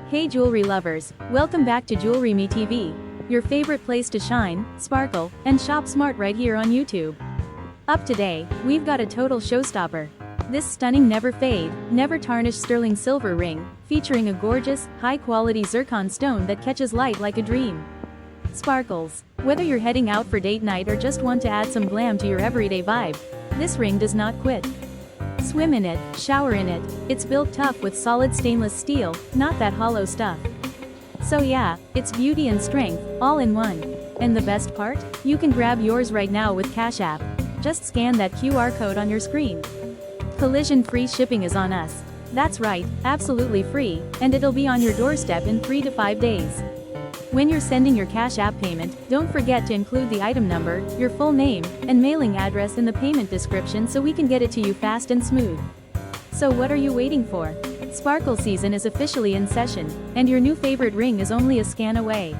Hey jewelry lovers, welcome back to JewelryMeTV, your favorite place to shine, sparkle, and shop smart right here on YouTube. Up today, we've got a total showstopper. This stunning never fade, never tarnish sterling silver ring, featuring a gorgeous, high-quality zircon stone that catches light like a dream. Sparkles. Whether you're heading out for date night or just want to add some glam to your everyday vibe, this ring does not quit. Swim in it, shower in it, it's built tough with solid stainless steel, not that hollow stuff. So yeah, it's beauty and strength, all in one. And the best part? You can grab yours right now with Cash App. Just scan that QR code on your screen. Collision-free shipping is on us. That's right, absolutely free, and it'll be on your doorstep in 3 to 5 days. When you're sending your Cash App payment, don't forget to include the item number, your full name, and mailing address in the payment description so we can get it to you fast and smooth. So what are you waiting for? Sparkle season is officially in session, and your new favorite ring is only a scan away.